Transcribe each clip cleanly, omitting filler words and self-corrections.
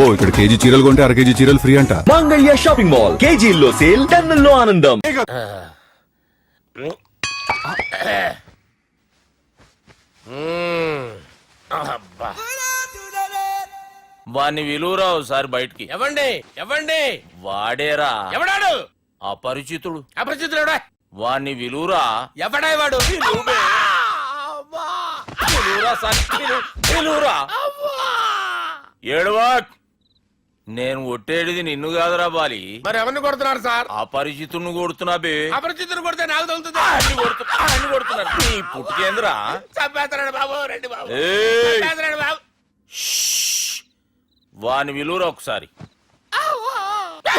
అబ్బో ఇక్కడ కేజీ చీరలు కొంటే అర కేజీ చీరలు ఫ్రీ అంట. మంగళ్య షాపింగ్ మాల్, కేజీల్లో సేల్, టన్నుల్లో ఆనందం. వాణ్ణి విలువరావు సార్ బయటికి. ఎవండి వాడేరా ఎవడాడు? అపరిచితుడు. అపరిచితుడు వాణ్ణి విలువరా. ఎవడా వాడు? విలువరా సార్, విలువరా. ఏడవా, నేను ఒట్టేడిది నిన్ను కాదురా బాలి. మరి ఎవరిని కొడుతున్నారు సార్? అపరిచితుడిని కొడుతున్నా బే. అపరిచితుడు కొడితే నాకు తగులుతుంది. అన్ని కొడుతున్నారు. నీ పుట్టుకేంద్రా? చంపేస్తాడు బాబు, రండి బాబు. ఏయ్, చంపేస్తాడు బాబు. వాని విలువరా ఒకసారి.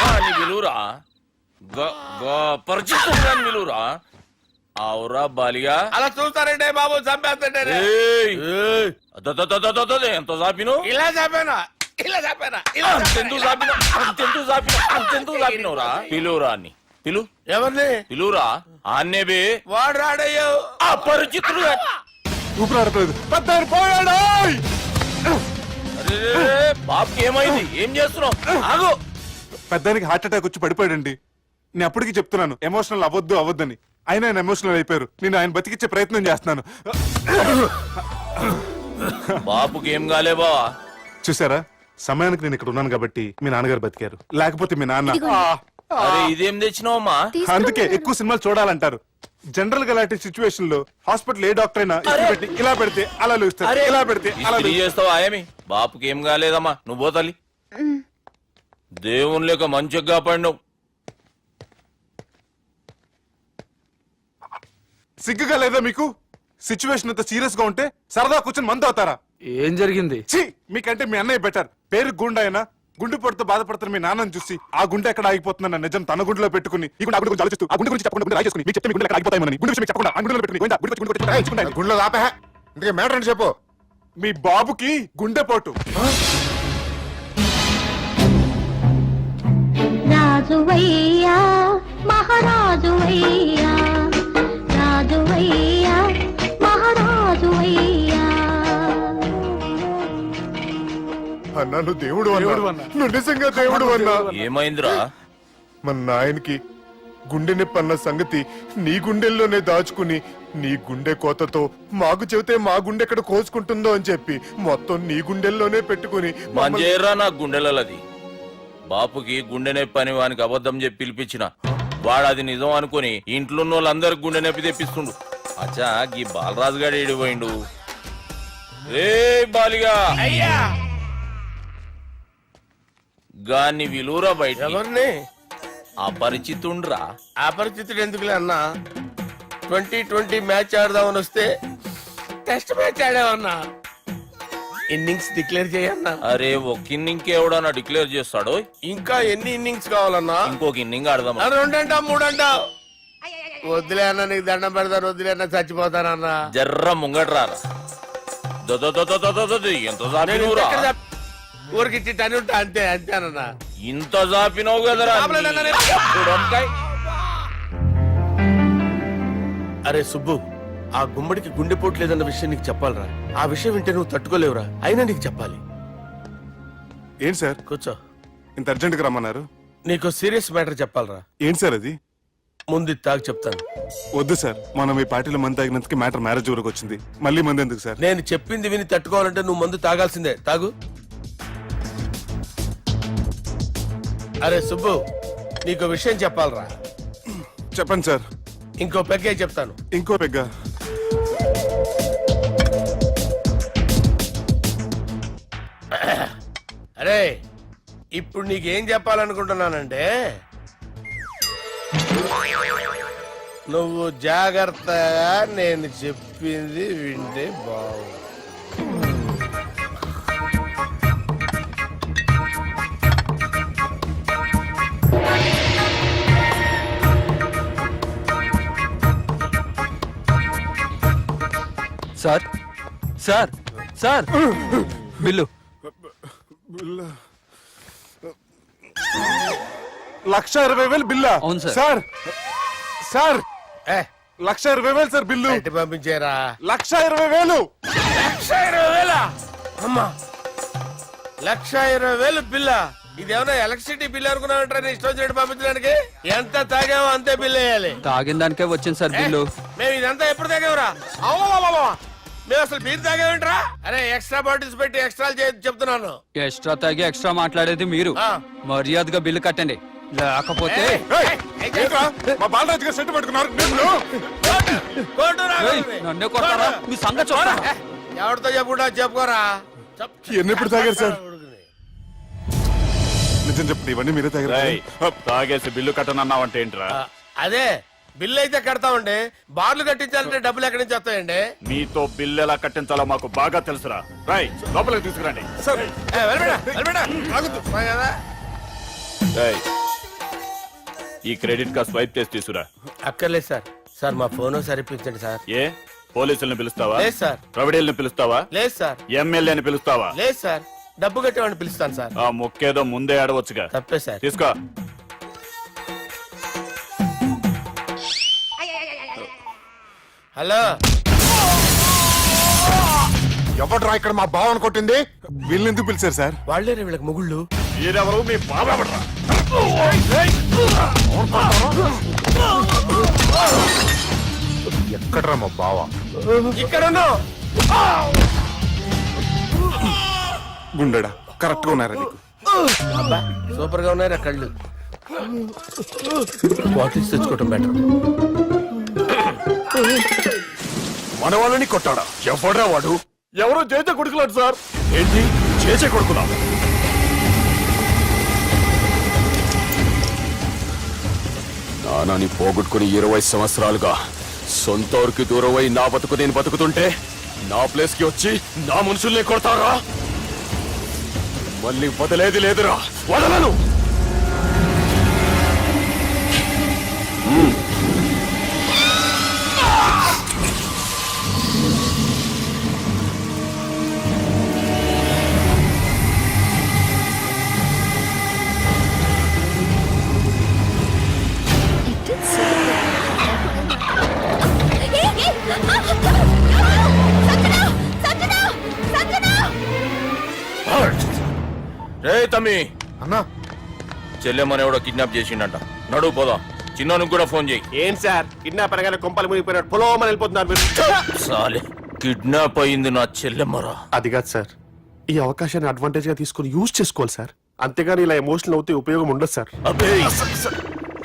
వాని విలువరా. పరిచితుడు విలువరా. అవురా బాలిగా. అలా చూస్తారంటే బాబు, చంపేస్తాడే. ఎంత చాపిను? ఇలా చంపానా, ఇలా చంపానా, ఇలా అంతెందుకు చాపినవురా? పిలువురా అని పిలు. ఎవరిని పిలువురా. ఆన్నే బే. వాడు రాడయ్యో. అపరిచితుడు. ఊపిరాడలేదు. పెద్దాయన పోయాడు. బాబుకి ఏమైంది? ఏం చేస్తున్నావు? ఆగు. పెద్దానికి హార్ట్ అటాక్ వచ్చి పడిపోయాడండి. నేను అప్పటికి చెప్తున్నాను ఎమోషనల్ అవ్వద్దని. ఆయన ఎమోషనల్ అయిపోయారు. నేను ఆయన బతికిచ్చే ప్రయత్నం చేస్తున్నాను. బాబుకి ఏం కాలే బావా? చూసారా, సమయానికి నేను ఇక్కడ ఉన్నాను కాబట్టి మీ నాన్నగారు బతికారు. లేకపోతే మీ నాన్న. అరే ఇదేం తెచ్చినావమ్మా? అందుకే ఎక్కువ సినిమాలు చూడాలంటారు. జనరల్ గా అలాంటి సిచ్యువేషన్ లో హాస్పిటల్ ఏ డాక్టర్ అయినా పెట్టి ఇలా పెడితే అలా లూస్తారు, ఇలా పెడితే అలా చేస్తావా? ఏమి బాపుకి ఏం కాలేదమ్మా, నువ్వు పోతల్లి. దేవుని లేక మంచిగా పడినావు. సిగ్గుగా లేదా మీకు? సిచ్యువేషన్ అంత సీరియస్ గా ఉంటే సరదా కూర్చొని మందు అవుతారా? ఏం జరిగింది? మీకంటే మీ అన్నయ్య బెటర్. పేరు గుండె అయినా గుండె పడుతూ బాధపడుతున్న మీ నాన్నని చూసి ఆ గుండె ఎక్కడ ఆగిపోతుందన్న నిజం తన గుండెలో పెట్టుకుని ఈ గుండె గురించి ఆలోచిస్తూ ఆ గుండె గురించి చెప్పకుండా రాజేసుకుని మీకు చెప్తే మీ గుండె ఎక్కడ ఆగిపోతాయని గుండె విషయం చెప్పకుండా ఆ గుండెలో పెట్టుకుని గుండెలో ఆపే ఇంకే మ్యాటర్ అని చెప్పు. మీ బాబుకి గుండెపోటు. రాజువయ్యా మహారాజువయ్యా, రాజువయ్యా మహారాజువయ్యా. అన్నా నువ్వు దేవుడు అన్నా, నువ్వు నిజంగా దేవుడు అన్నా. ఏమైందిరా? మన నాయనకి గుండె నొప్పి అన్న సంగతి నీ గుండెల్లోనే దాచుకుని నీ గుండె కోతతో మాకు చెబితే మా గుండె ఎక్కడ కోసుకుంటుందో అని చెప్పి మొత్తం నీ గుండెల్లోనే పెట్టుకుని మంజేరా నా గుండెలది. బాపుకి గుండె నొప్పి అని వానికి అబద్ధం చెప్పి పిలిపించిన వాడు అది నిజం అనుకుని ఇంట్లో వాళ్ళందరికి గుండె నొప్పి తెప్పిస్తుండు. అచ్చా గీ బాలరాజు గారు ఏడిపోయిండు. రే బాలిగా, అయ్యా గాన్ని విలువరా బయట. ఎవరిని? అపరిచితుండ్రా. అపరిచితుడు ఎందుకులే అన్నా? 2020 మ్యాచ్ ఆడదామని వస్తే టెస్ట్ మ్యాచ్ ఆడామన్నా. ఇన్నింగ్స్ డిక్లేర్ చేయన్నా. అరే ఒక ఇన్నింగ్ ఎవడన్నా డిక్లేర్ చేస్తాడు? ఇంకా ఎన్ని ఇన్నింగ్స్ కావాలన్నా? ఇంకొక ఇన్నింగ్ ఆడదాం. 2 అంటావు 3 అంటావు. వద్దులే అన్న, నీకు దండం పెడతాను. వద్దులే అన్న, చచ్చిపోతానన్నా. జర్ర ముంగట్రారా. ఎంత జాపినవురా? ఊరికి టని ఉంటా అంతే అంతేనన్నా. ఇంత జాపినవు కదరా. అరే సుబ్బు, ఆ గుమ్మడికి గుండెపోటు లేదన్న విషయం నీకు చెప్పాలరా. ఆ విషయం వింటే నువ్వు తట్టుకోలేవురా. అయినా నీకు చెప్పాలి. ఏంటి సార్? కూర్చో. ఇంత అర్జెంట్ గా రమ్మన్నారు? నీకు సీరియస్ మ్యాటర్ చెప్పాలరా. ఏంటి సార్ అది? ముందు తాగు చెప్తాను. వద్దు సార్, మనం ఈ పార్టీలో మంది తాగినందుకు మ్యాటర్ మ్యారేజ్ వరకు వచ్చింది. మళ్ళీ మంది ఎందుకు సార్? నేను చెప్పింది విని తట్టుకోవాలంటే నువ్వు మందు తాగాల్సిందే. తాగు. అరే సుబ్బు, నీకు విషయం చెప్పాలరా. చెప్పండి సార్. ఇంకో పెగ్గే చెప్తాను. ఇంకో పెగ్గా? అరే ఇప్పుడు నీకేం చెప్పాలనుకుంటున్నానంటే, నువ్వు జాగ్రత్తగా నేను చెప్పింది వింటే బాగుంది. Sir sir sir, bill. 1,20,000 బిల్లా? అవును సార్. సార్ సార్, ఏ 1,20,000 సార్ బిల్లు. బయట పంపించేరా. 1,20,000. 1,20,000? అమ్మా 1,20,000 బిల్ల. ఇదేమన్నా ఎలక్ట్రిసిటీ బిల్ అనుకున్నామంటారా? నీ ఇష్టం చేయడం పంపించడానికి ఎంత తాగామో అంతే బిల్ వేయాలి. తాగిన దానికే వచ్చింది సార్ బిల్లు. మేము ఇదంతా ఎప్పుడు తాగామరా? మేము అసలు బీర్ తాగామంటరా? అరే ఎక్స్ట్రా బాటిల్స్ పెట్టి ఎక్స్ట్రా చెప్తున్నాను. ఎక్స్ట్రా తాగి ఎక్స్ట్రా మాట్లాడేది మీరు. ఆ. మర్యాదగా బిల్లు కట్టండి, లేకపోతే ఏంట్రా? మా బాలరాజు గారు సెట్ పట్టుకున్నారు. కోర్టు రా. ఏయ్, నన్నే కొడతారా? మీ సంగతి చూస్తా. ఎవరితో చెప్పుకుంటా చెప్పుకోరా. ఎన్నెప్పుడు తాగారు సార్? నిజం చెప్పండి, ఇవన్నీ మీరే తాగారు. తాగేసి బిల్లు కట్టనన్నావంటే ఏంట్రా? అదే బిల్లు అయితే కడతామండి, బార్లు కట్టించాలంటే డబ్బులు ఎక్కడి నుంచి వస్తాయండి? మీతో బిల్లు ఎలా కట్టించాలో మాకు బాగా తెలుసురా. రై లోపలికి తీసుకురండి. రేయ్, ఈ క్రెడిట్ కార్డ్ స్వైప్ చేసి తీసుకురా. అక్కర్లేదు సార్. సార్ మా ఫోన్ సరిపించండి సార్. ఏ పోలీసుల్ని పిలుస్తావా? లేదు సార్. ప్రొవిడీల్ని పిలుస్తావా? లేదు సార్. ఎమ్మెల్యేని పిలుస్తావా? లేదు సార్. డబ్బు కట్టేవాడిని పిలుస్తాను సార్. ఆ ముక్కేదో ముందే ఆడవచ్చుగా. తప్పే సార్. తీసుకో. హలో, ఎవడ్రా ఇక్కడ మా బావని కొట్టింది? వీళ్ళని ఎందుకు పిలిచారు సార్? వాళ్ళేరే వీళ్ళకి మొగుళ్ళు. మీరెవరు? మీ బాబా. ఎక్కడ్రా మా బావ? ఇక్కడ ఉన్నావు. గుండెడా కరెక్ట్ గా ఉన్నారా నీకు? అబ్బా సూపర్ గా ఉన్నాయి కళ్ళు. బాటిల్స్ తెచ్చుకోవటం బెటర్. మన వాళ్ళని కొట్టాడా? ఎవడ్రా వాడు? ఎవరో చేసే కొడుకులాడు సార్. ఏంటి చేసే కొడుకులా? నానాని పోగొట్టుకుని 20 సంవత్సరాలుగా సొంత ఊరికి దూరమై నా బతుకు నేను బతుకుతుంటే నా ప్లేస్ కి వచ్చి నా మనుషుల్ని కొడతారా? మళ్ళీ వదిలేది లేదురా, వదలను. రే తమ్మి, అన్నా చెల్లెమ్మని ఎవడో కిడ్నాప్ చేసిండంట. నడువు పోదాం. చిన్నోనికి కూడా ఫోన్ చేయి. ఏం సార్ కిడ్నాప్ అనగానే కొంపలు మునిగిపోయినాడు పొలం వెళ్ళిపోతున్నారు మీరు. సాలే, కిడ్నాప్ అయింది నా చెల్లెమ్మరా. అది కాదు సార్, ఈ అవకాశాన్ని అడ్వాంటేజ్ గా తీసుకుని యూజ్ చేసుకోవాలి సార్. అంతేగాని ఇలా ఎమోషనల్ అవుతే ఉపయోగం ఉండదు సార్. అబ్బే,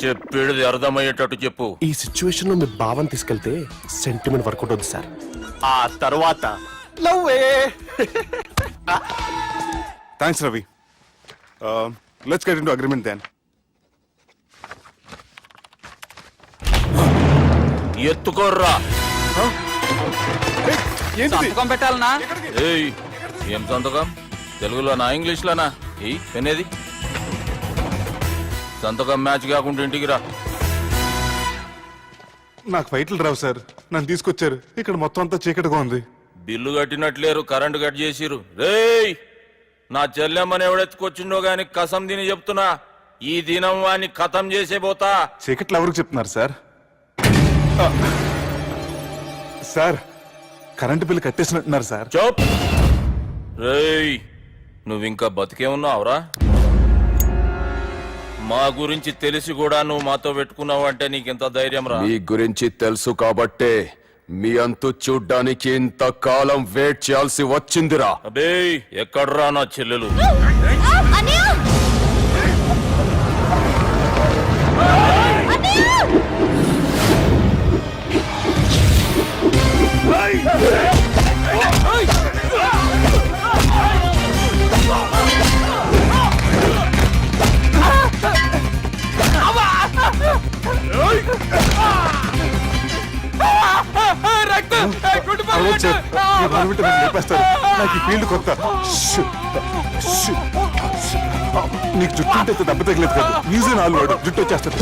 చెప్పేది అర్థమయ్యేటట్టు చెప్పు. ఈ సిచ్యువేషన్ లో మీ భావం తీసుకెళ్తే సెంటిమెంట్ వర్కౌట్ అవుతుంది సార్. ఆ తర్వాత లవ్వే. Thanks Ravi. Let's get into agreement then. ఎత్తుకోర్రా. సంతకం పెట్టాలనా? ఏయ్, ఏం సంతకం? తెలుగులోనా ఇంగ్లీష్లోనా? ఏయ్ పెనేది. సంతకం మ్యాచ్ కాకుండా ఇంటికి రా. నాకు ఫైట్లు రావు సార్, నన్ను తీసుకొచ్చారు. ఇక్కడ మొత్తం అంతా చీకటిగా ఉంది. బిల్లు కట్టినట్లేరు, కరెంటు కట్ చేసిరు. రేయ్, నా చెల్లెమ్మని ఎవడెత్తుకొచ్చిండో గాని కసం తిని చెప్తున్నా, ఈ దినం వాణ్ణి ఖతం చేసే పోతా. చీకట్లో ఎవరికి చెప్తున్నారు సార్? సార్, కరెంటు బిల్లు కట్టేసినట్టున్నారు సార్. చోప్. రేయ్, నువ్వింకా బతికే ఉన్నావురా? మా గురించి తెలిసి కూడా నువ్వు మాతో పెట్టుకున్నావు అంటే నీకెంత ధైర్యం రా? మీ గురించి తెలుసు కాబట్టే మీ అంతు చూడ్డానికి ఇంతకాలం వెయిట్ చేయాల్సి వచ్చిందిరా. అబే, ఎక్కడ్రా నా చెల్లెలు? అరవద్దు సార్, ఈ గవర్నమెంట్ నన్ను లేపేస్తారు. నాకు ఈ ఫీల్డ్ కొత్త. Shoe, shoe, shoe. నీకు జుట్టు ఉంటే దెబ్బ తగిలేదు కాదు, ఈజీ నాలుగు వాడు జుట్టు వచ్చేస్తారు.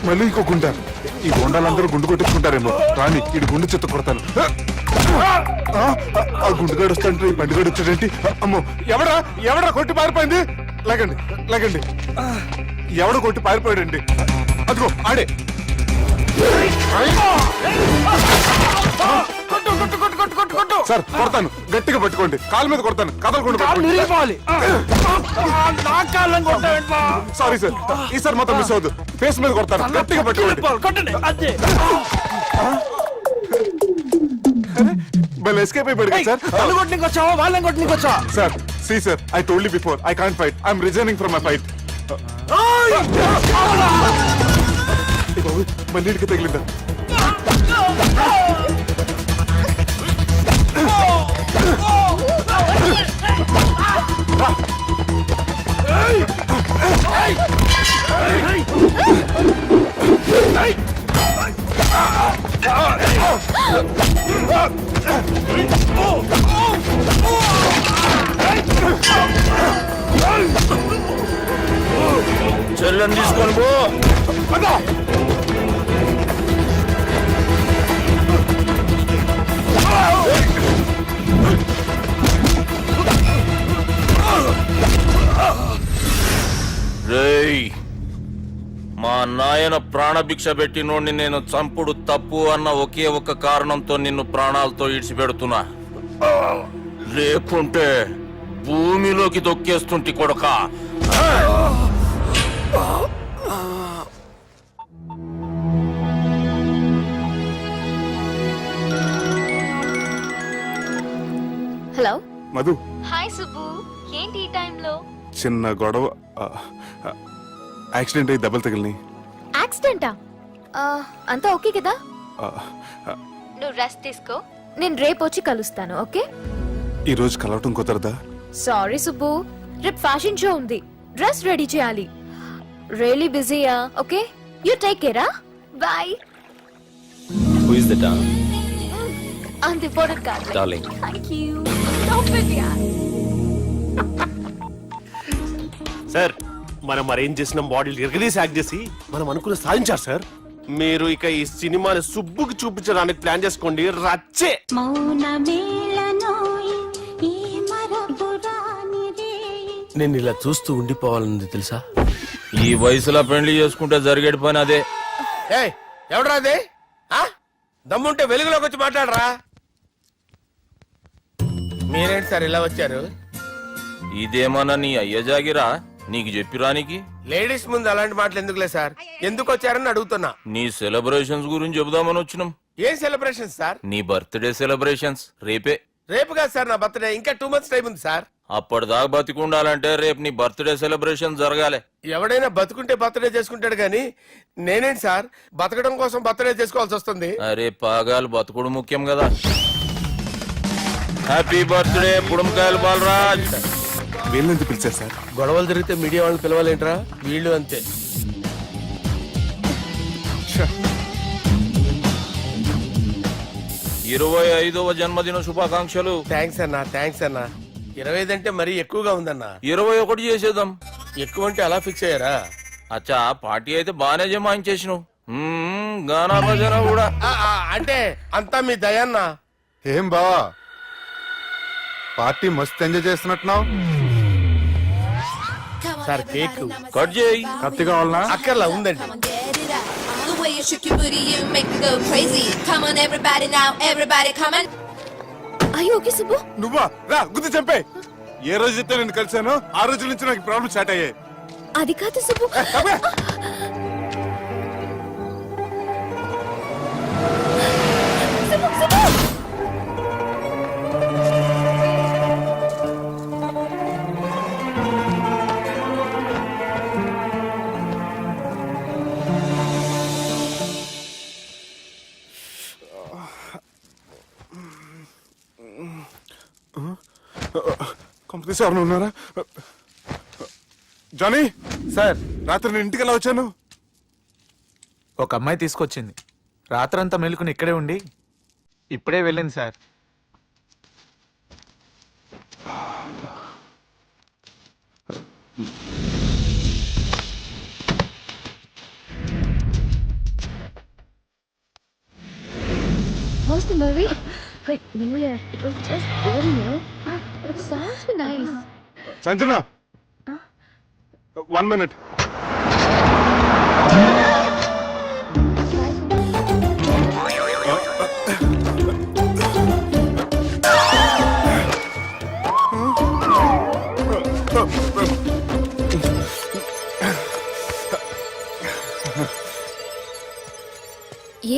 మళ్ళీ ఇంకో గుండా. ఈ గుండాలందరూ గుండు కొట్టించుకుంటారేమో. రాని ఇటు గుండు చెత్త కొడతాను. ఆ గుండుగాడు వస్తాంటే ఈ బండిగాడు వచ్చాడేంటి? అమ్మో, ఎవడా ఎవడా కొట్టి పారిపోయింది? లాగండి లాగండి. ఎవడ కొట్టి పారిపోయాడండి? అదిగో ఆడే. సార్ కొడతాను, గట్టిగా పట్టుకోండి, కాలు మీద కొడతాను, కదలకుండా పట్టుకోండి. సారీ సార్, ఈసారి మాత్రం మిస్ అవ్వద్దు. ఫేస్ మీద కొడతాను, గట్టిగా పట్టుకోండి. Well, escape అయిపోయాడు కదా sir. Sir, see sir, I told you before, I can't fight. I'm resigning from my fight. మళ్ళీకి తగిలిందా? చెల్లెని తీసుకొని పో. రేయ్, మా నాయన ప్రాణభిక్ష పెట్టినోడిని నేను చంపుడు తప్పు అన్న ఒకే ఒక్క కారణంతో నిన్ను ప్రాణాలతో ఇడిచిపెడుతున్నా. లేకుంటే భూమిలోకి తొక్కేస్తుంటి కొడక. హలో మధు, హాయ్ సుబ్బు, ఏంటి ఈ టైంలో? చిన్న గొడవ, యాక్సిడెంట్ అయ్యి దెబ్బలు తగిలినాయి. యాక్సిడెంటా? అంతా ఓకే కదా? నువ్వు రెస్ట్ తీసుకో, నేను రేపు వచ్చి కలుస్తాను. ఓకే? ఈ రోజు కలవటం కుదరదా? సారీ సుబ్బు, రేపు ఫ్యాషన్ షో ఉంది, డ్రెస్ రెడీ చేయాలి. రియలీ బిజీయా? Okay, you take care. Bye. Who is that? అంత ఇంపార్టెంట్ కాదు. Darling. Thank you. Stop it యా. సార్, మనం అరేంజ్ చేసిన బాడీలు ఎరగదీసి యాక్ట్ చేసి మనం అనుకున్న సాధించారు సార్. మీరు ఇక ఈ సినిమాని సుబ్బుకి చూపించడానికి ప్లాన్ చేసుకోండి. రచ్చే. నేను ఇలా చూస్తూ ఉండిపోవాలన్నది తెలుసా? ఈ వయసులో పెళ్లి చేసుకుంటే జరిగేటి పని అదే. ఏయ్, ఎవడ్రా అదే? దమ్ముంటే వెలుగులోకి వచ్చి మాట్లాడరా. మీరేంటి సార్ ఇలా వచ్చారు? ఇదేమన్నా నీ అయ్య జాగిరా నీకు చెప్పిరానికి? లేడీస్ ముందు అలాంటి మాటలు ఎందుకులే సార్, ఎందుకు వచ్చారని అడుగుతున్నా. నీ సెలబ్రేషన్స్ గురించి చెబుదామని వచ్చినాం. ఏం సెలబ్రేషన్ సార్? నీ బర్త్డే సెలబ్రేషన్స్ రేపే. రేపు కాదు సార్ నా బర్త్డే, ఇంకా 2 months టైం ఉంది సార్. అప్పటిదాకా బతికుండాలంటే రేపు నీ బర్త్డే సెలబ్రేషన్ జరగాలి. ఎవడైనా బతుకుంటే బర్త్డే చేసుకుంటాడు కానీ నేనేంటి సార్ బతకడం కోసం బర్త్డే చేసుకోవాల్సి వస్తుంది? అరే పాగాలు బతుకుడు ముఖ్యం కదా. హ్యాపీ బర్త్డే పుడంకాయలు బాలరాజ్. వీళ్ళెందుకు పిలిచారు సార్? గొడవలు జరిగితే మీడియా వాళ్ళని పిలవాలేంట్రా? వీళ్ళు అంతే. 25వ జన్మదిన శుభాకాంక్షలు. థ్యాంక్స్ అన్నా, థ్యాంక్స్ అన్నా. 25 అంటే మరీ ఎక్కువగా ఉందన్నా. 21 చేసేద్దాం. ఎక్కువ అంటే అలా ఫిక్స్ అయ్యారా? అచ్చా, పార్టీ అయితే బానే జమాయించేసినావు. గానా భజన కూడా. అంటే అంతా మీ దయన్నా. ఏం బావా, పార్టీ మస్తు ఎంజాయ్ చేస్తున్నట్టున్నావు. సార్ కేక్ కట్ చేయి. కత్తి కావాలనా? అక్కర్లా ఉందండి. The way you shake your booty, you make me go crazy. Come on, everybody now, everybody come on. అయ్యో ఓకే సుబ్బు. నువ్వా? రా, గుద్ది చంపే. ఏ రోజైతే నేను కలిసానో ఆ రోజు నుంచి నాకు ప్రాబ్లం స్టార్ట్ అయ్యాయి. అది కాదు సుబ్బు. సుబ్బు, సుబ్బు. కంపెనీస్ ఎవరైనా ఉన్నారా? జానీ సార్, రాత్రి నేను ఇంటికి ఎలా వచ్చాను? ఒక అమ్మాయి తీసుకొచ్చింది. రాత్రంతా మేలుకుని ఇక్కడే ఉండి ఇప్పుడే వెళ్ళింది sir. How's the movie? Wait, yeah, it was just good, you know. It sounds nice. Sanjana, 1 minute.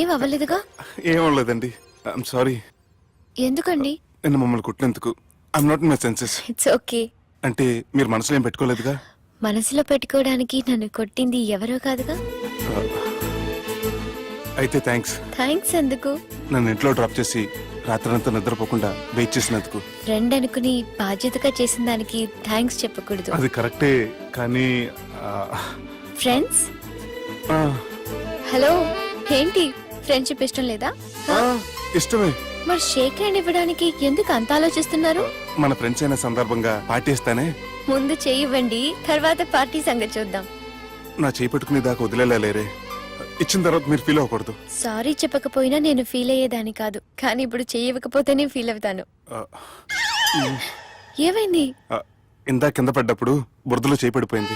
ఏం అవ్వలేదుగా? ఏం లేదండి. I'm sorry. ఎందుకండి? నిన్న మమ్మల్ని కుట్టినందుకు I'm not in my senses. It's okay. అంటే మీరు మనసులో ఏం పెట్టుకోలేదుగా? మనసులో పెట్టుకోవడానికి నన్ను కొట్టింది ఎవరో కాదుగా. అయితే థ్యాంక్స్. థ్యాంక్స్ ఎందుకు? నన్ను ఇంట్లో డ్రాప్ చేసి రాత్రంతా నిద్రపోకుండా వెయిట్ చేసినందుకు. ఫ్రెండ్ అనుకుని బాధ్యతగా చేసిన దానికి థ్యాంక్స్ చెప్పకూడదు. అది కరెక్టే, కానీ ఫ్రెండ్స్ హలో, ఏంటి ఫ్రెండ్షిప్ ఇష్టం లేదా? ఇష్టమే. మరి షేక్ హ్యాండ్ ఇవ్వడానికి ఎందుకు అంత ఆలోచిస్తున్నారు? మన ఫ్రెండ్స్ అయిన సందర్భంగా పార్టీ ఇస్తానే. ముందు చేయివ్వండి, తర్వాత పార్టీ సంగతి చూద్దాం. నా చేయి పట్టుకునే దాకా వదిలేలేరే. ఇచ్చిన తర్వాత మీరు ఫీల్ అవ్వకూడదు. సారీ చెప్పకపోయినా నేను ఫీల్ అయ్యేదాన్ని కాదు, కానీ ఇప్పుడు చేయకపోతేనే ఫీల్ అవుతాను. ఏమైంది? ఇందా కింద పడ్డప్పుడు బురదలో చేయి పడిపోయింది.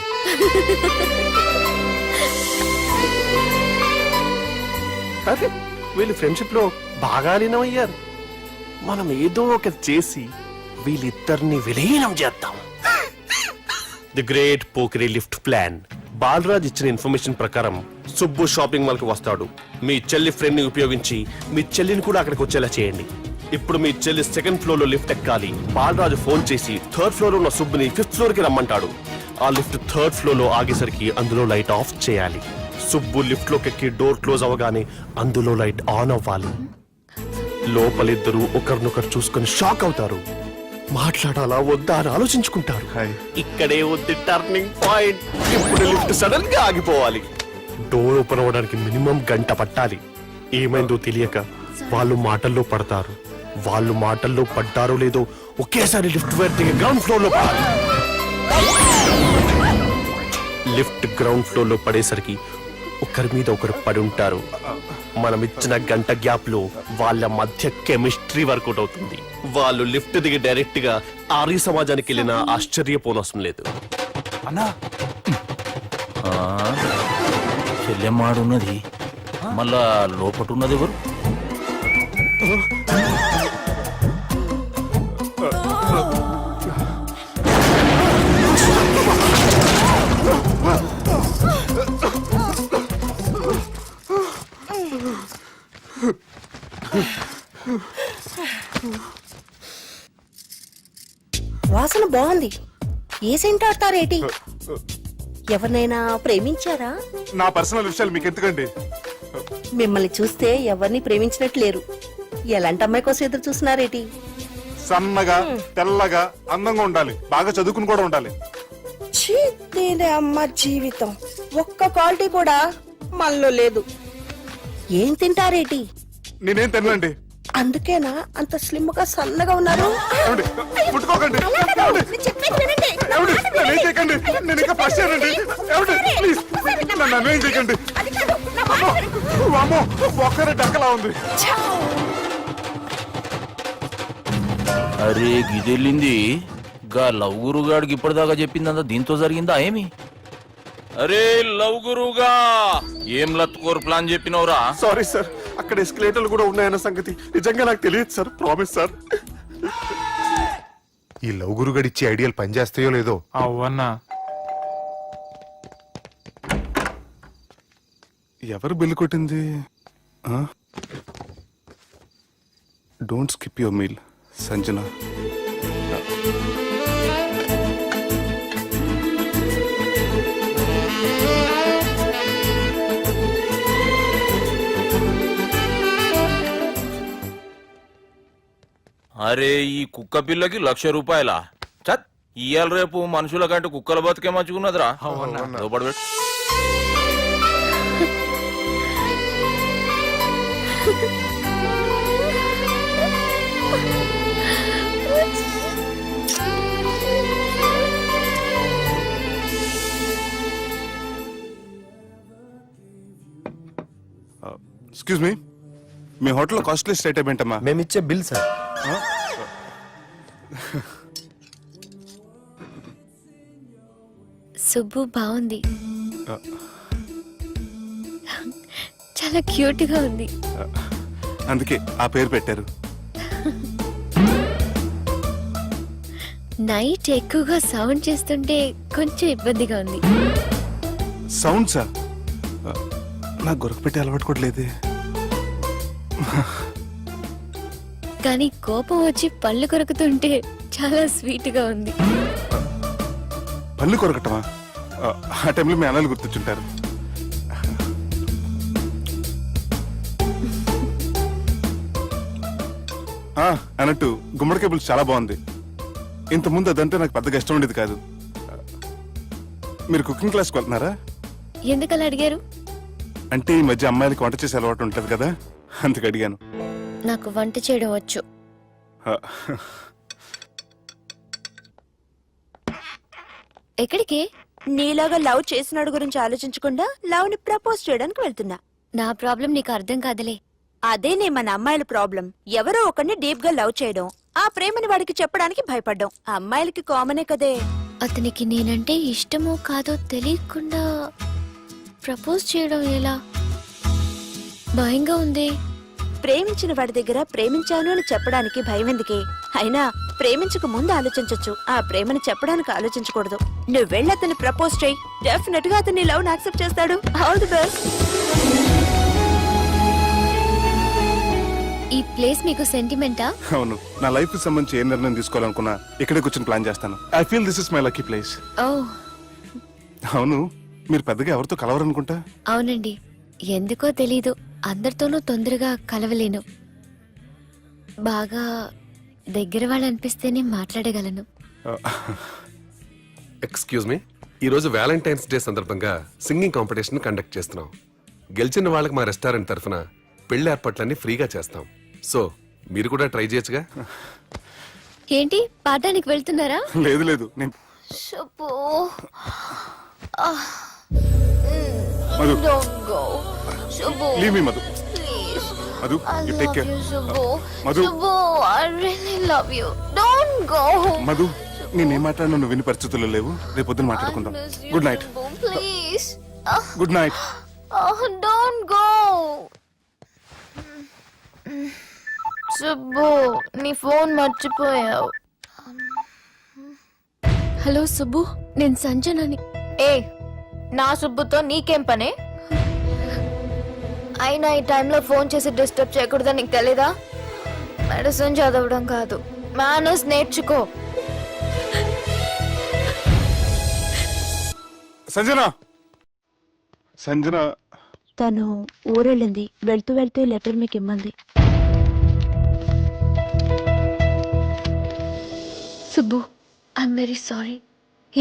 అరే వీళ్ళు ఫ్రెండ్షిప్ లో బాగా లీనమయ్యారు. మనం ఏదో ఒకటి చేసి వీళ్ళిద్దరిని విలీనం చేద్దాం. ది గ్రేట్ పోకరీ లిఫ్ట్ ప్లాన్. బాలరాజ్ ఇచ్చిన ఇన్ఫర్మేషన్ ప్రకారం సుబ్బు షాపింగ్ మాల్ కి వస్తాడు. మీ చెల్లి ఫ్రెండ్ ని ఉపయోగించి మీ చెల్లిని కూడా అక్కడికి వచ్చేలా చేయండి. ఇప్పుడు మీ చెల్లి సెకండ్ ఫ్లోర్ లో లిఫ్ట్ ఎక్కాలి. బాలరాజు ఫోన్ చేసి థర్డ్ ఫ్లోర్ లో ఉన్న సుబ్బుని ఫిఫ్త్ ఫ్లోర్ కి రమ్మంటాడు. ఆ లిఫ్ట్ థర్డ్ ఫ్లోర్ లో ఆగేసరికి అందులో లైట్ ఆఫ్ చేయాలి. సుబ్బు లిఫ్ట్ లోకి ఎక్కి డోర్ క్లోజ్ అవగానే అందులో లైట్ ఆన్ అవ్వాలి. లోపలిద్దరూ ఒకరినొకరు చూసుకొని షాక్ అవుతారు. మాట్లాడాలా వద్దా అని ఆలోచించుకుంటారు. ఇక్కడే ఉంది టర్నింగ్ పాయింట్. ఇప్పుడు లిఫ్ట్ సడన్ గా ఆగిపోవాలి. డోర్ ఓపెన్ అవ్వడానికి మినిమం గంట పట్టాలి. ఏమైందో తెలియక వాళ్ళు మాటల్లో పడతారు. వాళ్ళు మాటల్లో పడ్డారో లేదో ఒకేసారి లిఫ్ట్ వైర్ దిగి గ్రౌండ్ ఫ్లోర్ లో పడాలి. లిఫ్ట్ గ్రౌండ్ ఫ్లోర్ లో పడేసరికి ఒకరి మీద ఒకరు పడి ఉంటారు. మనం ఇచ్చిన గంట గ్యాప్ లో వాళ్ళ మధ్య కెమిస్ట్రీ వర్కౌట్ అవుతుంది. వాళ్ళు లిఫ్ట్ దిగి డైరెక్ట్ గా ఆర్య సమాజానికి వెళ్ళిన ఆశ్చర్యపోనవసరం లేదు. అన్నా చెల్లెమ్మాడున్నది, మళ్ళా లోపటున్నది ఎవరు? వాసన బాగుంది. ఏ సెంట్ ఆడతారేటి? ఎవరినైనా ప్రేమించారా? నా పర్సనల్ విషయాలు మీకు ఎందుకండి? మిమ్మల్ని చూస్తే ఎవరిని ప్రేమించినట్లేరు. ఎలాంటి అమ్మాయి కోసం ఎదురు చూస్తున్నారేటి? సన్నగా తెల్లగా అందంగా ఉండాలి, బాగా చదువుకుని కూడా ఉండాలి. ఛీ, దీని అమ్మ జీవితం ఒక్క క్వాలిటీ కూడా మనలో లేదు. ఏం తింటారేటి? నేనేం తినండి. అందుకేనా అంత స్లిమ్ గా సన్నగా ఉన్నారు? ముట్టుకోకండి. నన్నేం చేయకండి. నేను ఇంకా ఫస్ట్ చేయనండి. ప్లీజ్ నన్నేం చేయకండి. అమ్మో, ఒక్కరే డక్కలా ఉంది. అరే గిదెళ్ళింది. గా లవ్ గురుగాడికి ఇప్పటిదాకా చెప్పిందంతా దీంతో జరిగిందా ఏమి? అరే లవ్ గురుగా, ఏం లత్కోరు ప్లాన్ చెప్పినవురా? సారీ సార్, అక్కడ ఎస్కలేటర్లు కూడా ఉన్నాయన్న సంగతి నిజంగా నాకు తెలియదు సార్. Promise sir. ఈ లవ్ గురుగడి ఇచ్చే ఐడియాలు పనిచేస్తాయో లేదో. అవ్వన్నా ఎవరు బిల్లు కొట్టింది? Don't skip your meal Sanjana. అరే ఈ కుక్క పిల్లకి 1,00,000 రూపాయల చత్. ఇయ్యాల రేపు మనుషుల కంటే కుక్కల బతికే మంచుకున్నదిరా. లోపడబెట్టు. ఎక్స్క్యూజ్ మీ, మీ హోటల్లో కాస్ట్లీ స్టేట్ ఏంటమ్మా? మేమిచ్చే బిల్ సార్. సుబ్బు బాగుంది, చాలా క్యూట్ గా ఉంది. అందుకే ఆ పేరు పెట్టారు. నైట్ ఎక్కువగా సౌండ్ చేస్తుంటే కొంచెం ఇబ్బందిగా ఉంది. సౌండ్సా? నాకు గొరక పెట్టే అలవాటు కూడా లేదే. కానీ కోపం వచ్చి పళ్ళు కొరుకుతుంటే చాలా స్వీట్ గా ఉంది. పళ్ళు కొరకటమా? ఆ టైంలో మీ అన్నలు గుర్తొచ్చుంటారు. అన్నట్టు గుమ్మడికాయ పులుసు చాలా బాగుంది. ఇంతకుముందు అదంటే నాకు పెద్దగా ఇష్టం ఉండేది కాదు. మీరు కుకింగ్ క్లాస్కి వెళ్తున్నారా? ఎందుకలా అడిగారు? అంటే ఈ మధ్య అమ్మాయిలకి వంట చేసే అలవాటు ఉంటది కదా, అందుకు అడిగాను. నాకు వంట చేయడం వచ్చు. ఎక్కడికి? నీలాగా లవ్ చేసినాడు గురించి ఆలోచించకుండా లవ్ ని ప్రపోజ్ చేయడానికి వెళ్తున్నా. నా ప్రాబ్లం నీకు అర్థం కాదులే. అదేనే మన అమ్మాయిల ప్రాబ్లం. ఎవరో ఒకరిని డీప్ గా లవ్ చేయడం, ఆ ప్రేమని వాడికి చెప్పడానికి భయపడ్డం అమ్మాయిలకి కామనే కదే. అతనికి నేనంటే ఇష్టమో కాదో తెలియకుండా ప్రపోజ్ చేయడం ఎలా? భయంగా ఉంది. ప్రేమించిన వాడి దగ్గర ప్రేమించాను అని చెప్పడానికి భయం ఎందుకే? అయినా ప్రేమించక ముందు ఆలోచించొచ్చు, ఆ ప్రేమని చెప్పడానికి ఆలోచించకూడదు. నువ్వు వెళ్ళి అతన్ని ప్రపోజ్ చేయి, డెఫినెట్ గా అతన్ని లవ్ యాక్సెప్ట్ చేస్తాడు. All the best. ఈ ప్లేస్ మీకు సెంటిమెంటా? అవును, నా లైఫ్ కి సంబంధించి ఏ నిర్ణయం తీసుకోవాలనుకున్నా ఇక్కడే కూర్చొని ప్లాన్ చేస్తాను. I feel this is my lucky place. ఓ అవును, మీరు పెద్దగా ఎవరితో కలవరనుకుంటా? అవునండి, ఎందుకో తెలీదు, అందరితోనూ తొందరగా కలవలేను. బాగా దగ్గర వాళ్ళు అనిపిస్తేనే మాట్లాడగలను. ఎక్స్క్యూజ్ మీ, ఈ రోజు వ్యాలంటైన్స్ డే సందర్భంగా సింగింగ్ కాంపిటీషన్ కండక్ట్ చేస్తున్నాం. గెలిచిన వాళ్ళకి మా రెస్టారెంట్ తరఫున పెళ్లి ఏర్పాట్లన్నీ ఫ్రీగా చేస్తాం. సో మీరు కూడా ట్రై చేయొచ్చుగా. ఏంటి, పాడడానికి వెళ్తున్నారా? లేదు లేదు, నేను Shubhu. Madhu, Don't go. Shubhu. leave me, Madhu. Please. Madhu, I you take love care. you, Shubhu. Madhu. Shubhu, I really love you. Don't go. Madhu, నేనేం మాట్లాడినా నువ్వు విని పరిస్థితుల్లో లేవు. రేపు పొద్దున మాట్లాడుకుందాం. I miss you, good night. Shubhu, please. Good night. Don't go. Subbu, నీ ఫోన్ మర్చిపోయావు. హలో సుబ్బు, నేను సంజనని. ఏ, నా సుబ్బుతో నీకేం పనే? అయినా ఈ టైంలో ఫోన్ చేసి డిస్టర్బ్ చేయకూడదని నీకు తెలీదా? మెడిసిన్ చదవడం కాదు, మేనర్స్ నేర్చుకో. సంజన, సంజన. తను ఊరెళ్ళింది. వెళ్తూ వెళ్తూ లెటర్ మీకు ఇమ్మంది. Subbu, I'm very sorry.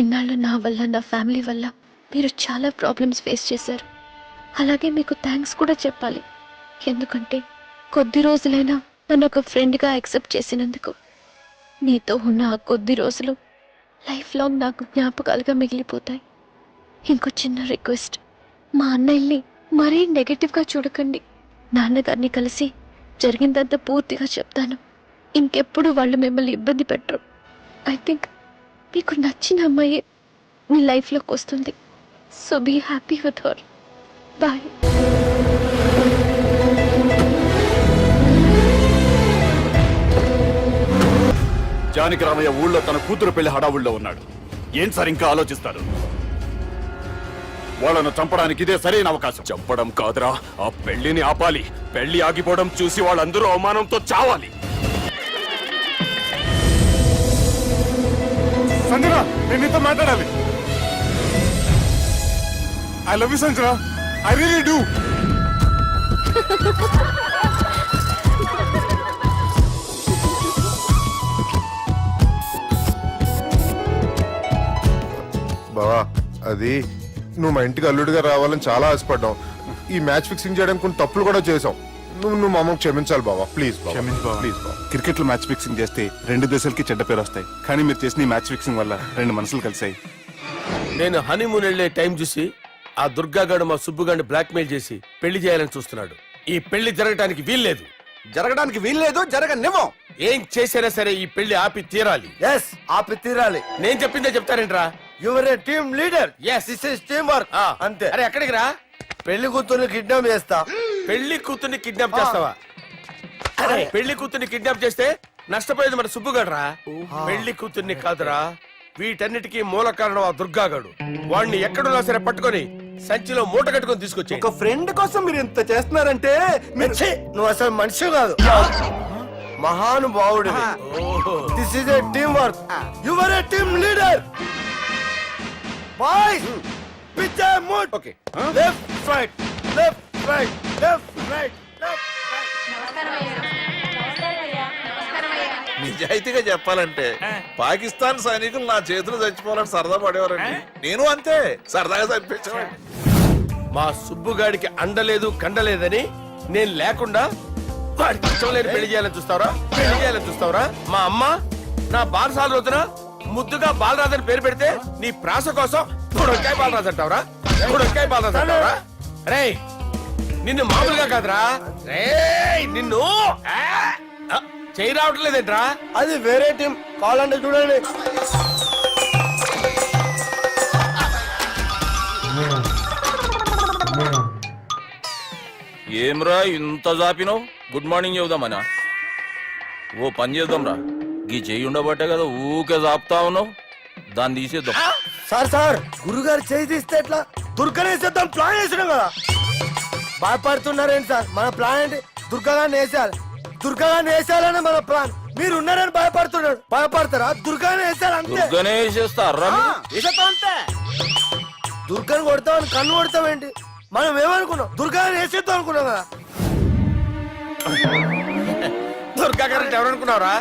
ఇన్నాళ్ళు నా వల్ల, నా ఫ్యామిలీ వల్ల మీరు చాలా ప్రాబ్లమ్స్ ఫేస్ చేశారు. అలాగే మీకు థ్యాంక్స్ కూడా చెప్పాలి. ఎందుకంటే కొద్ది రోజులైనా నన్ను ఒక ఫ్రెండ్గా యాక్సెప్ట్ చేసినందుకు. నీతో ఉన్న ఆ కొద్ది రోజులు లైఫ్ లాంగ్ నాకు జ్ఞాపకాలుగా మిగిలిపోతాయి. ఇంకో చిన్న రిక్వెస్ట్, మా అన్నయ్యని మరీ నెగటివ్గా చూడకండి. నాన్నగారిని కలిసి జరిగిందంతా పూర్తిగా చెప్తాను. ఇంకెప్పుడు వాళ్ళు మిమ్మల్ని ఇబ్బంది పెట్టరు. ఐ థింక్ మీకు నచ్చిన అమ్మాయి మీ లైఫ్లోకి వస్తుంది. So be happy with her. Bye. Janaki Ramayya ఊళ్ళో తన కూతురు పెళ్లి హడావుల్లో ఉన్నాడు. ఏం సార్ ఇంకా ఆలోచిస్తారు? వాళ్ళను చంపడానికి ఇదే సరైన అవకాశం. చంపడం కాదురా, ఆ పెళ్లిని ఆపాలి. పెళ్లి ఆగిపోవడం చూసి వాళ్ళందరూ అవమానంతో చావాలి. సంజన, నేను నీతో మాట్లాడాలి. I love you Sanjana, I really do. బావా, అది నువ్వు మా ఇంటికి అల్లుడిగా రావాలని చాలా ఆశపడ్డాం. ఈ మ్యాచ్ ఫిక్సింగ్ చేయడానికి కొన్ని తప్పులు కూడా చేసాం. నువ్వు మా అమ్మకు క్షమించాలి బావా, ప్లీజ్. క్షమించు బావ. ప్లీజ్ బావ. క్రికెట్ లో మ్యాచ్ ఫిక్సింగ్ చేస్తే 2 దేశాలకి చెడ్డ పేరు వస్తాయి. కానీ మీరు చేసిన ఈ మ్యాచ్ ఫిక్సింగ్ వల్ల 2 మనసులు కలిసాయి. నేను హనీమూన్ వెళ్లే టైం చూసి ఆ దుర్గాగాడు మా సుబ్బుగాడిని బ్లాక్మెయిల్ చేసి పెళ్లి చేయాలని చూస్తున్నాడు. ఈ పెళ్లి జరగడానికి వీల్లేదు. జరగడానికి వీల్లేదు, జరగనివ్వం. ఏం చేసినా సరే ఈ పెళ్లి ఆపి తీరాలి. ఎస్, ఆపి తీరాలి. నేను చెప్పిందే చెప్తారేంట్రా? Your a team leader. Yes. This is team work. అంతే. అరే ఎక్కడికి రా? పెళ్లి కూతుర్ని కిడ్నాప్ చేస్తా. పెళ్లి కూతుర్ని కిడ్నాప్ చేస్తావా? అరే పెళ్లి కూతుర్ని కిడ్నాప్ చేస్తే నష్టపోయేది మన సుబ్బుగాడురా. పెళ్లి కూతుర్ని కాదురా, వీటన్నిటికీ మూల కారణం ఆ దుర్గాగాడు. వాణ్ణి ఎక్కడున్నా సరే పట్టుకొని సంచిలో మూట కట్టుకొని తీసుకొచ్చి ఒక ఫ్రెండ్ కోసం మీరు ఇంత చేస్తున్నారంటే నువ్వు అసలు మనిషి కాదు మహానుభావుడు. This is a team work. Your a team leader. Boys pitch mood. Okay left right left right left right left నిజాయితీగా చెప్పాలంటే పాకిస్తాన్ సైనికులు నా చేతులు చచ్చిపోవాలని సరదా పడేవారండి. నేను అంతే సరదాగా చంపించేవాడిని. మా సుబ్బుగాడికి అండలేదు కండలేదని నేను లేకుండా వాడికి ఇష్టం లేని పెళ్లి చేయాలని చూస్తావరా? పెళ్లి చేయాలని చూస్తావరా? మా అమ్మ నా బాలసాల రోజున ముద్దుగా బాలరాజు అని పేరు పెడితే నీ ప్రాస కోసం బుడక్కాయ బాలరాజు అంటావరా? బుడక్కాయ బాలరాజు అంటావరా? రే నిన్ను మామూలుగా కాదురా, రే నిన్ను చేయి రావట్లేదేంట్రా? అది వేరే టీం. కావాలంటే చూడండి. ఏమ్రా ఇంత జాపినావు? Good morning చెబుదామనా? ఓ పని చేద్దాంరా, గీ చెయ్యి ఉండబట్టే కదా ఊకే జాపుతా ఉన్నావు, దాన్ని తీసేద్దాం. సార్ సార్ గురుగారు చేయి తీస్తే ఎట్లా? దుర్గనేసేద్దాం ప్లాన్ వేసినాం కదా. భయపడుతున్నారేంటి సార్? మన ప్లాన్ ఏంటి? దుర్గాన్ని వేసేయాలి. దుర్గాన్ని వేసేయాలని మన ప్లాన్. మీరు ఉన్నారని భయపడుతున్నాడు. భయపడతారా? దుర్గాన్ని వేసేయాలి అంతే. దుర్గనే వేసేస్తారా? అంతే. దుర్గాని కొడతామని కన్ను కొడతామేంటి? మనం ఏమనుకున్నాం? దుర్గాన్ని వేసేద్దాం అనుకున్నాం కదా. దుర్గా గారు ఎవరనుకున్నారా?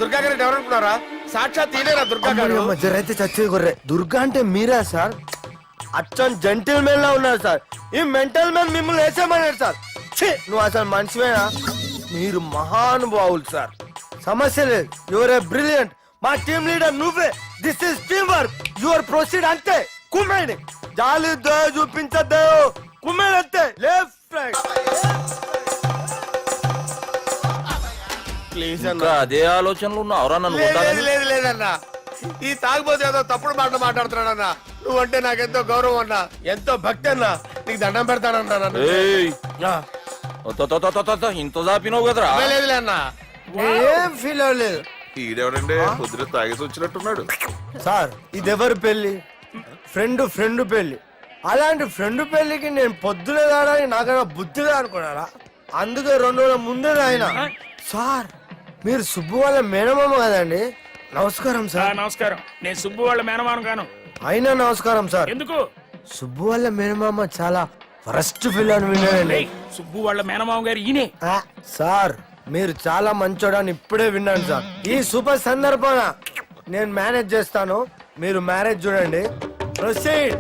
దుర్గా గారు ఎవరనుకున్నారా? సాక్షాత్ తీనేరా దుర్గా గారు. జరైతే చచ్చే గొర్రె. దుర్గా అంటే మీరా సార్? అచ్చం జెంటిల్ మెన్ లా ఉన్నారు సార్. ఈ మెంటల్ మెన్ మిమ్మల్ని వేసేమన్నాడు సార్. ఛీ, నువ్వు అసలు మనిషివేనా? మీరు మహానుభావులు సార్. సమస్య లేదు. Your a brilliant. మా టీమ్ లీడర్ నువ్వే. This is team work. Your proceed అంతే. కుమ్మేని జాలి దయ చూపించద్దు. కుమ్మేని అంతే. Left right. ప్లీజ్ ఇంకా అదే ఆలోచనలు ఉన్నావురా నన్ను లేదు కొట్టాలని? లేదు లేదన్నా, ఈ తాగుబోతు ఏదో తప్పుడు మాట మాట్లాడుతున్నాడన్నా. నువ్వంటే నాకెంతో గౌరవం అన్నా, ఎంతో భక్తి అన్నా. నీకు దండం పెడతానన్నా. నన్ను ఏయ్, ఇంత జాపినావు కదరా? లేదులే అన్నా. ఏం ఫీల్ అవ్వలేదు ఈడెవడండి పొద్దున తాగేసి వచ్చినట్టున్నాడు. సార్. ఇది ఎవరు పెళ్లి? ఫ్రెండ్ పెళ్లి. అలాంటి ఫ్రెండ్ పెళ్లికి నేను పొద్దునే దాడని నాకన్నా బుద్ధిగా అనుకున్నారా? అందుకే 2 రోజుల ముందే ఆయన. సార్ మీరు సుబ్బు వాళ్ళ మేనమామ కదండి? నమస్కారం సార్. నమస్కారం. నేను సుబ్బు వాళ్ళ మేనమాను గాను. అయినా నమస్కారం సార్. ఎందుకు? సుబ్బు వాళ్ళ మేనమామ చాలా ఫస్ట్ ఫిల్ అని విన్నానండి. సుబ్బు వాళ్ళ మేనమామ గారు ఈయనే. సార్ మీరు చాలా మంచోడని ఇప్పుడే విన్నాను సార్. ఈ శుభ సందర్భాన నేను మేనేజ్ చేస్తాను. మీరు మ్యారేజ్ చూడండి. ప్రొసీడ్.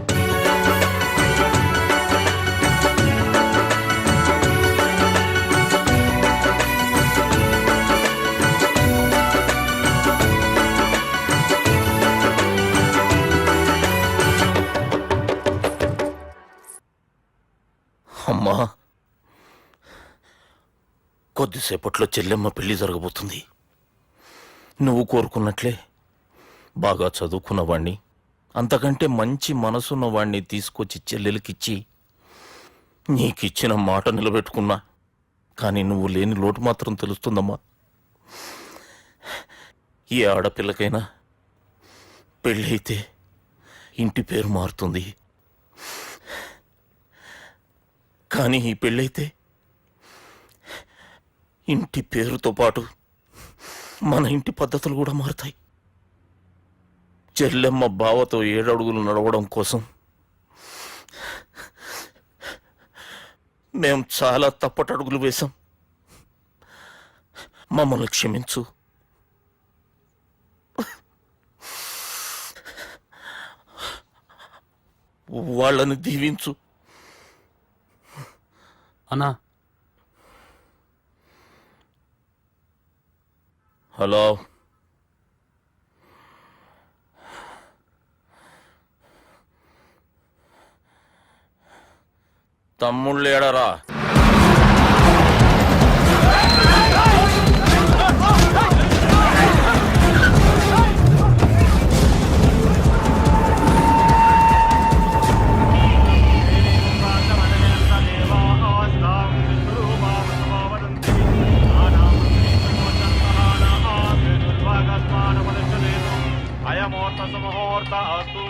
అమ్మా, కొద్దిసేపట్లో చెల్లెమ్మ పెళ్లి జరగబోతుంది. నువ్వు కోరుకున్నట్లే బాగా చదువుకున్నవాణ్ణి, అంతకంటే మంచి మనసున్నవాణ్ణి తీసుకొచ్చి చెల్లెలకిచ్చి నీకిచ్చిన మాట నిలబెట్టుకున్నా. కానీ నువ్వు లేని లోటు మాత్రం తెలుస్తుందమ్మా. ఏ ఆడపిల్లకైనా పెళ్ళి అయితే ఇంటి పేరు మారుతుంది. కానీ ఈ పెళ్ళైతే ఇంటి పేరుతో పాటు మన ఇంటి పద్ధతులు కూడా మారుతాయి. చెల్లెమ్మ బావతో 7 అడుగులు నడవడం కోసం మేం చాలా తప్పటడుగులు వేశాం. మమ్మల్ని క్షమించు. వాళ్ళని దీవించు. అన్నా, హలో, తమ్ముళ్ళు ఏడరా? అయమోర్త సుముహూర్త అస్తు.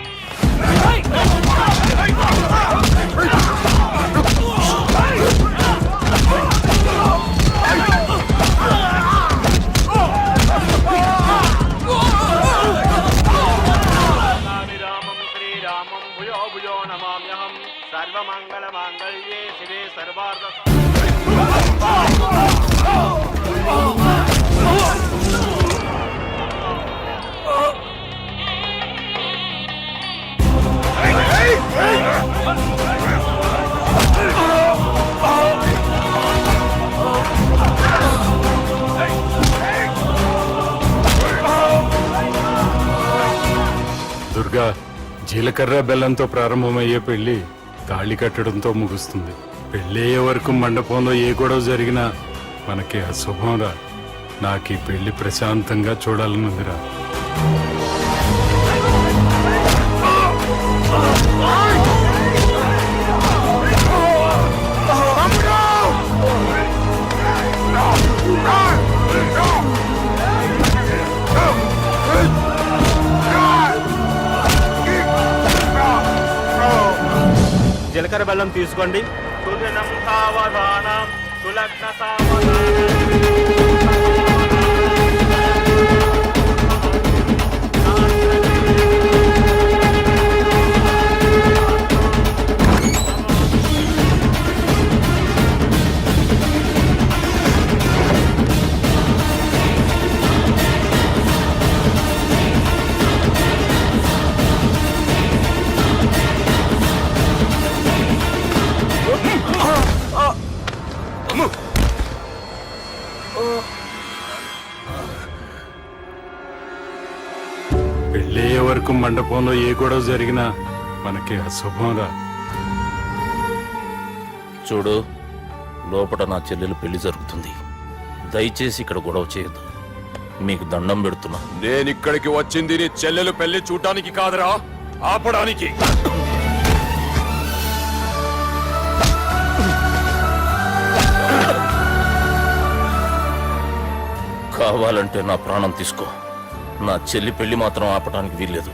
దుర్గా, జీలకర్ర బెల్లంతో ప్రారంభమయ్యే పెళ్లి తాళి కట్టడంతో ముగుస్తుంది. పెళ్ళయ్యే వరకు మండపంలో ఏ గొడవ జరిగినా మనకి అశుభం రా. నాకు ఈ పెళ్లి ప్రశాంతంగా చూడాలనుందిరా. జీలకర్ర బెల్లం తీసుకోండి. పెళ్ళయ్యే వరకు మండపంలో ఏ గొడవ జరిగినా మనకి అశుభం రా. చూడు, లోపల నా చెల్లెలు పెళ్లి జరుగుతుంది. దయచేసి ఇక్కడ గొడవ చేయొద్దు. మీకు దండం పెడుతున్నా. నేనిక్కడికి వచ్చింది నీ చెల్లెలు పెళ్లి చూడటానికి కాదురా, ఆపడానికి. కావాలంటే నా ప్రాణం తీసుకో. నా చెల్లి పెళ్లి మాత్రం ఆపడానికి వీల్లేదు.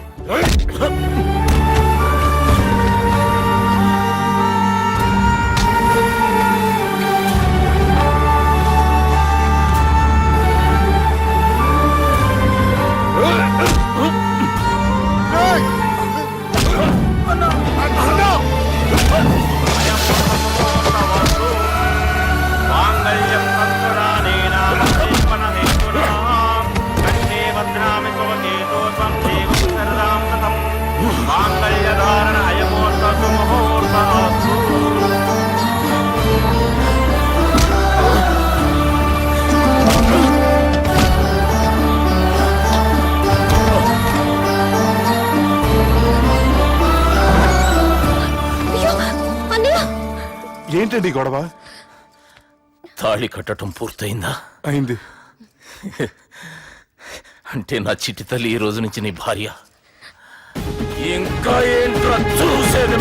ఏంటండి గొడవ? తాళి కట్టడం పూర్తయిందా? అయింది. అంటే నా చిట్టి తల్లి ఈ రోజు నుంచి నీ భార్య. ఇంకా ఏంట్రా చూసేది?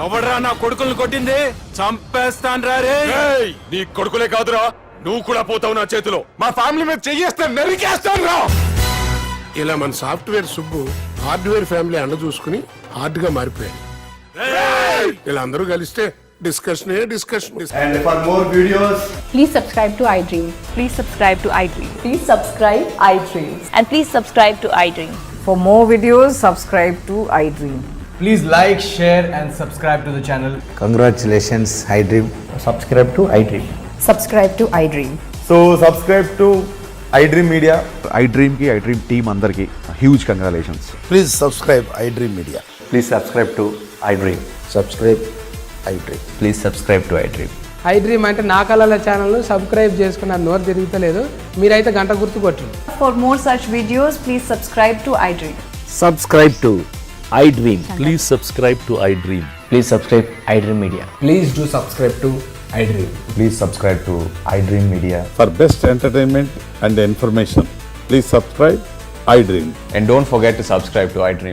ఎవడ్రా నా కొడుకులను కొట్టింది? చంపేస్తాను రా రే. నీ కొడుకులే కాదురా, నువ్వు కూడా పోతావు నా చేతిలో. మా ఫ్యామిలీ మీద చెయ్యేస్తాను, నరికేస్తాను రా. ఇలా మన సాఫ్ట్వేర్ సుబ్బు హార్డ్వేర్ ఫ్యామిలీ అండ చూసుకుని హార్డ్ గా మారిపోయాడు. ఇలా అందరూ కలిస్తే discussion. And for more videos, Please subscribe to iDream. Please subscribe to iDream. Please subscribe iDream. And please subscribe to iDream. for more videos, subscribe to iDream. Please like, share and subscribe to the channel. Congratulations, iDream. Subscribe to iDream. Subscribe to iDream. So subscribe to iDream Media. iDream ki iDream team andarki huge congratulations. Please subscribe iDream media. Please subscribe to iDream. Subscribe iDream. Please subscribe to iDream. iDream అంటే నా కళల channel subscribe చేసుకున్న నోరు తిరుగుతలేదు. మీరైతే గంట గుర్తు కొట్టండి. For more such videos, please subscribe to iDream. Subscribe to iDream. Please subscribe to iDream. Please subscribe iDream Media. Please do subscribe to iDream. Please subscribe to iDream Media. For best entertainment and information, please subscribe iDream. And don't forget to subscribe to iDream.